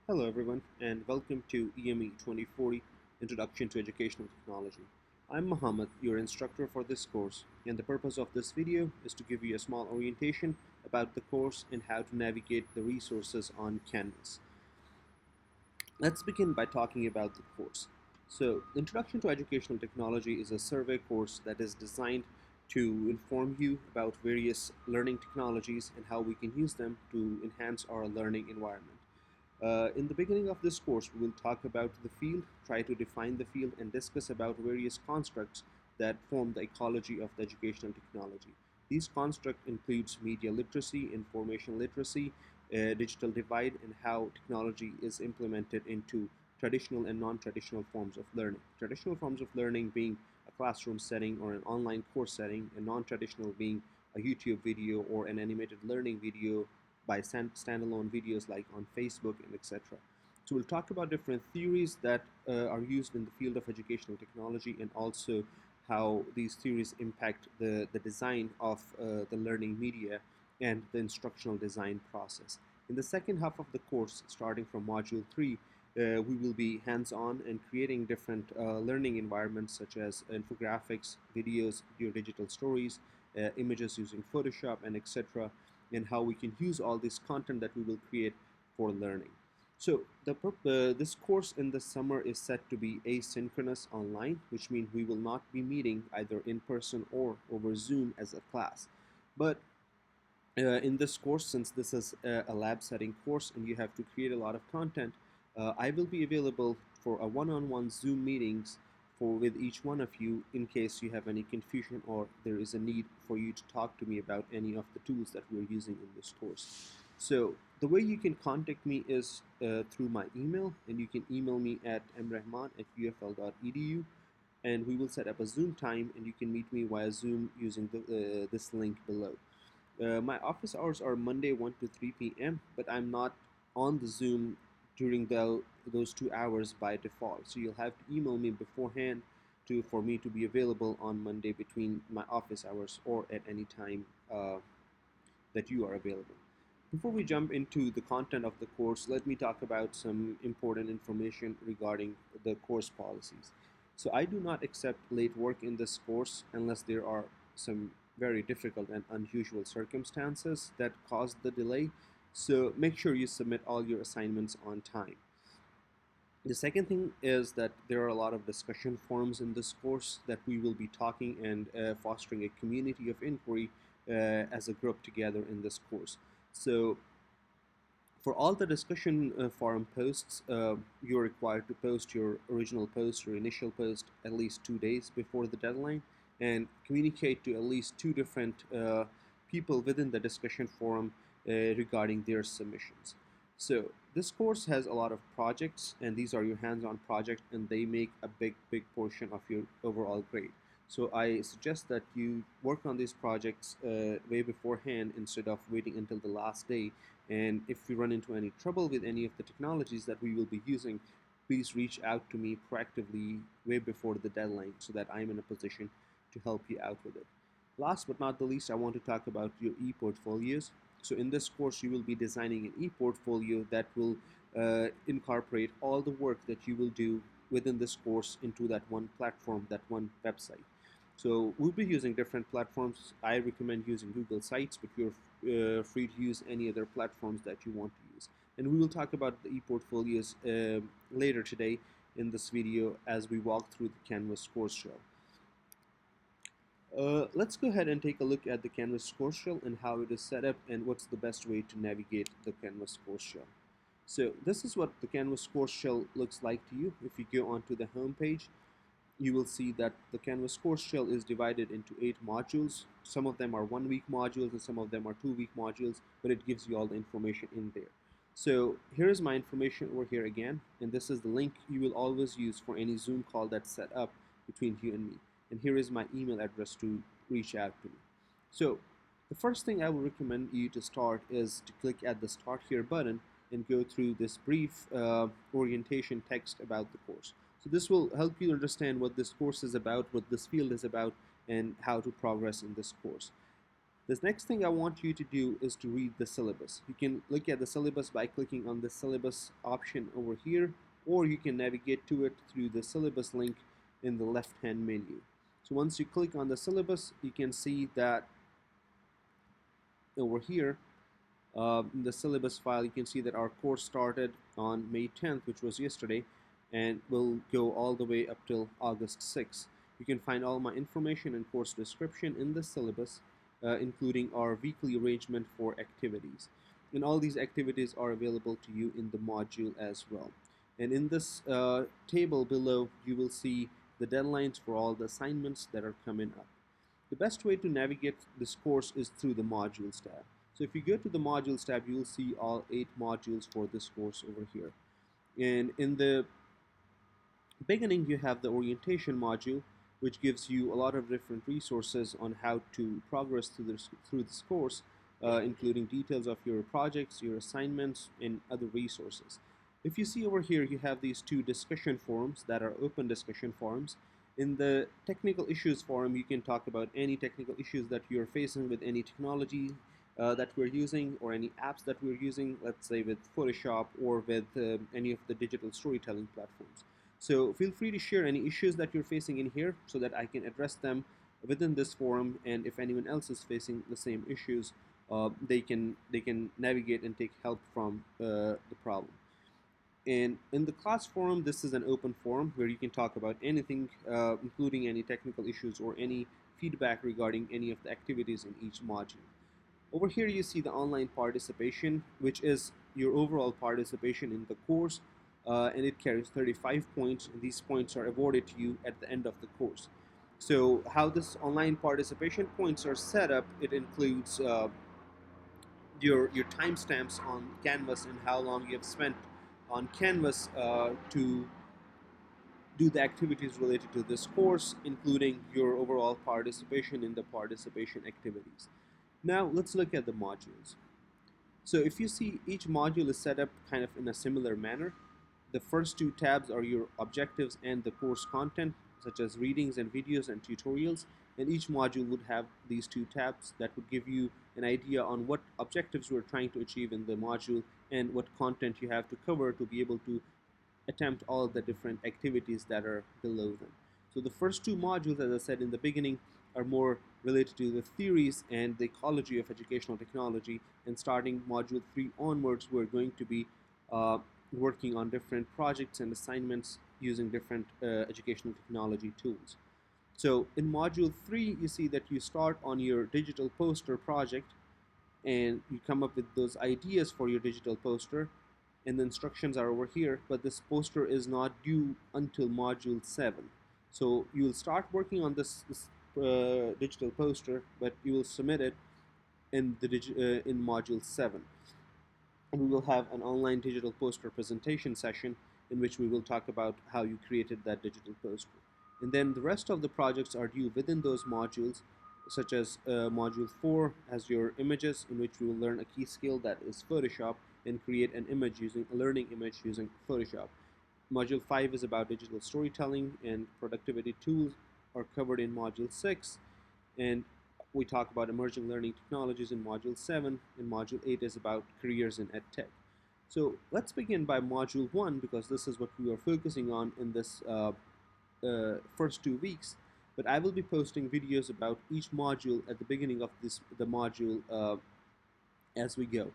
Hello everyone and welcome to EME2040 Introduction to Educational Technology. I'm Muhammad, your instructor for this course, and the purpose of this video is to give you a small orientation about the course and how to navigate the resources on Canvas. Let's begin by talking about the course. So, Introduction to Educational Technology is a survey course that is designed to inform you about various learning technologies and how we can use them to enhance our learning environment. In the beginning of this course, we will talk about the field, try to define the field, and discuss about various constructs that form the ecology of the educational technology. These constructs includes media literacy, information literacy, digital divide, and how technology is implemented into traditional and non-traditional forms of learning. Traditional forms of learning being a classroom setting or an online course setting, and non-traditional being a YouTube video or an animated learning video by standalone videos like on Facebook and etc. So we'll talk about different theories that are used in the field of educational technology and also how these theories impact the design of the learning media and the instructional design process. In the second half of the course, starting from Module 3, we will be hands-on and creating different learning environments such as infographics, videos, digital stories, images using Photoshop, and etc., and how we can use all this content that we will create for learning. So this course in the summer is set to be asynchronous online, which means we will not be meeting either in person or over Zoom as a class. But in this course, since this is a lab setting course and you have to create a lot of content, I will be available for a one-on-one Zoom meetings with each one of you in case you have any confusion or there is a need for you to talk to me about any of the tools that we're using in this course. So the way you can contact me is through my email, and you can email me at mrahman@ufl.edu, and we will set up a Zoom time and you can meet me via Zoom using this link below. My office hours are Monday 1 to 3 p.m., but I'm not on the Zoom during those 2 hours by default. So you'll have to email me beforehand for me to be available on Monday between my office hours or at any time that you are available. Before we jump into the content of the course, let me talk about some important information regarding the course policies. So I do not accept late work in this course unless there are some very difficult and unusual circumstances that caused the delay. So make sure you submit all your assignments on time. The second thing is that there are a lot of discussion forums in this course that we will be talking and fostering a community of inquiry as a group together in this course. So for all the discussion forum posts, you're required to post your original post, your initial post, at least 2 days before the deadline, and communicate to at least 2 different people within the discussion forum regarding their submissions. So this course has a lot of projects, and these are your hands-on projects, and they make a big portion of your overall grade. So I suggest that you work on these projects way beforehand instead of waiting until the last day. And if you run into any trouble with any of the technologies that we will be using, please reach out to me proactively way before the deadline so that I'm in a position to help you out with it. Last but not the least, I want to talk about your e-portfolios. So in this course, you will be designing an e-portfolio that will incorporate all the work that you will do within this course into that one platform, that one website. So we'll be using different platforms. I recommend using Google Sites, but you're free to use any other platforms that you want to use. And we will talk about the e-portfolios later today in this video as we walk through the Canvas course shell. Let's go ahead and take a look at the Canvas course shell and how it is set up and what's the best way to navigate the Canvas course shell. So this is what the Canvas course shell looks like to you. If you go onto the home page, you will see that the Canvas course shell is divided into 8 modules. Some of them are 1-week modules and some of them are 2-week modules, but it gives you all the information in there. So here is my information over here again, and this is the link you will always use for any Zoom call that's set up between you and me. And here is my email address to reach out to me. So the first thing I will recommend you to start is to click at the Start Here button and go through this brief orientation text about the course. So this will help you understand what this course is about, what this field is about, and how to progress in this course. This next thing I want you to do is to read the syllabus. You can look at the syllabus by clicking on the syllabus option over here, or you can navigate to it through the syllabus link in the left hand menu. So once you click on the syllabus, you can see that over here in the syllabus file, you can see that our course started on May 10th, which was yesterday, and will go all the way up till August 6th. You can find all my information and course description in the syllabus, including our weekly arrangement for activities. And all these activities are available to you in the module as well. And in this table below, you will see the deadlines for all the assignments that are coming up. The best way to navigate this course is through the modules tab. So if you go to the modules tab, you will see all 8 modules for this course over here. And in the beginning, you have the orientation module, which gives you a lot of different resources on how to progress through this course, including details of your projects, your assignments, and other resources. If you see over here, you have these 2 discussion forums that are open discussion forums. In the technical issues forum, you can talk about any technical issues that you're facing with any technology that we're using, or any apps that we're using, let's say with Photoshop or with any of the digital storytelling platforms. So feel free to share any issues that you're facing in here so that I can address them within this forum, and if anyone else is facing the same issues, they can navigate and take help from the problem. And in the class forum, this is an open forum where you can talk about anything, including any technical issues or any feedback regarding any of the activities in each module. Over here you see the online participation, which is your overall participation in the course, and it carries 35 points, and these points are awarded to you at the end of the course. So how this online participation points are set up, it includes your timestamps on Canvas and how long you have spent on Canvas to do the activities related to this course, including your overall participation in the participation activities. Now let's look at the modules. So if you see, each module is set up kind of in a similar manner. The first 2 tabs are your objectives and the course content, such as readings and videos and tutorials, and each module would have these 2 tabs that would give you an idea on what objectives we're trying to achieve in the module and what content you have to cover to be able to attempt all the different activities that are below them. So the first 2 modules, as I said in the beginning, are more related to the theories and the ecology of educational technology, and starting module 3 onwards, we're going to be working on different projects and assignments using different educational technology tools. So in module 3, you see that you start on your digital poster project, and you come up with those ideas for your digital poster, and the instructions are over here, but this poster is not due until module 7. So you will start working on this digital poster, but you will submit it in in module 7. And we will have an online digital poster presentation session in which we will talk about how you created that digital poster. And then the rest of the projects are due within those modules, such as module 4 has your images, in which we will learn a key skill that is Photoshop and create an image using a learning image using Photoshop. Module 5 is about digital storytelling, and productivity tools are covered in module 6, and we talk about emerging learning technologies in module 7, and module 8 is about careers in EdTech. So let's begin by module 1, because this is what we are focusing on in this first 2 weeks. But I will be posting videos about each module at the beginning of the module as we go.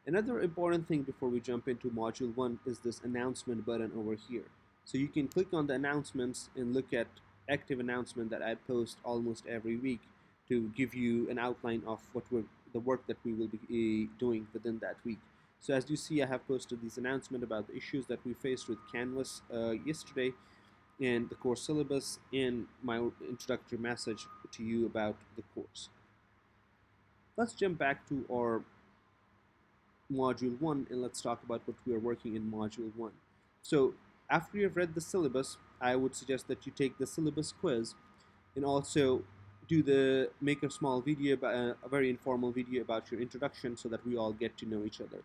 Another important thing before we jump into module 1 is this announcement button over here. So you can click on the announcements and look at active announcement that I post almost every week to give you an outline of the work that we will be doing within that week. So as you see, I have posted this announcement about the issues that we faced with Canvas yesterday, and the course syllabus, and my introductory message to you about the course. Let's jump back to our module 1 and let's talk about what we are working in module 1. So after you have read the syllabus, I would suggest that you take the syllabus quiz, and also make a small video, a very informal video about your introduction, so that we all get to know each other.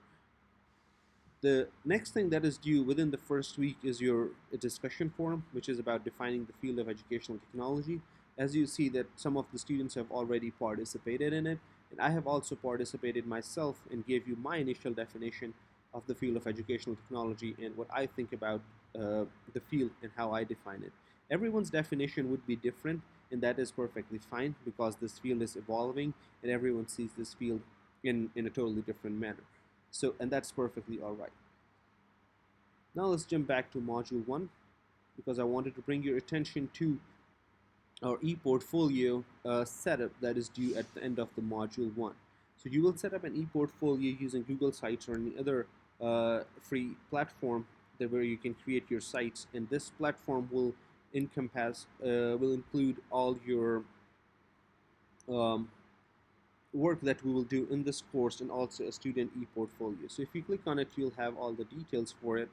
The next thing that is due within the first week is your discussion forum, which is about defining the field of educational technology. As you see that some of the students have already participated in it, And I have also participated myself and gave you my initial definition of the field of educational technology and what I think about the field and how I define it. Everyone's definition would be different, and that is perfectly fine because this field is evolving and everyone sees this field in a totally different manner. So, and that's perfectly all right. Now let's jump back to module 1 because I wanted to bring your attention to our e-portfolio setup that is due at the end of the module 1. So you will set up an e-portfolio using Google Sites or any other free platform where you can create your sites, and this platform will include all your um, work that we will do in this course and also a student e-portfolio. So if you click on it, you'll have all the details for it.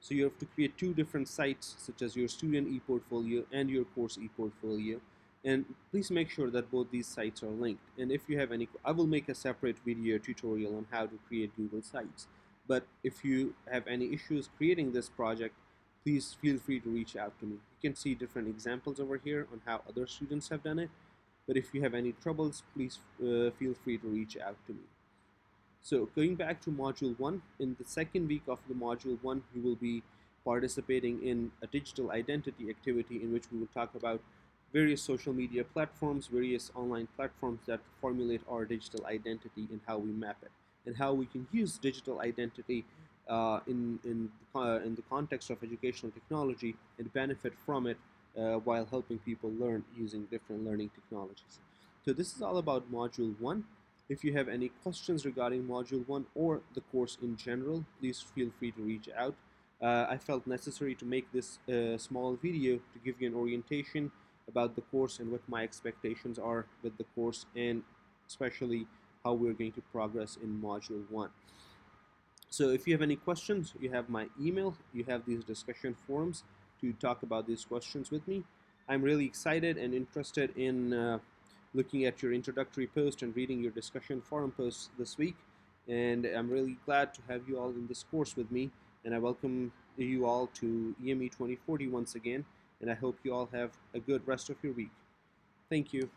So you have to create two different sites, such as your student e-portfolio and your course e-portfolio. And please make sure that both these sites are linked. And if you have any, I will make a separate video tutorial on how to create Google Sites. But if you have any issues creating this project, please feel free to reach out to me. You can see different examples over here on how other students have done it. But if you have any troubles, please feel free to reach out to me. So going back to module 1, in the second week of the module 1, we will be participating in a digital identity activity in which we will talk about various social media platforms, various online platforms that formulate our digital identity and how we map it, and how we can use digital identity in the context of educational technology and benefit from it while helping people learn using different learning technologies. So this is all about module 1. If you have any questions regarding module 1 or the course in general, please feel free to reach out. I felt necessary to make this small video to give you an orientation about the course and what my expectations are with the course, and especially how we're going to progress in module 1. So if you have any questions, you have my email, you have these discussion forums to talk about these questions with me. I'm really excited and interested in looking at your introductory post and reading your discussion forum posts this week. And I'm really glad to have you all in this course with me. And I welcome you all to EME 2040 once again. And I hope you all have a good rest of your week. Thank you.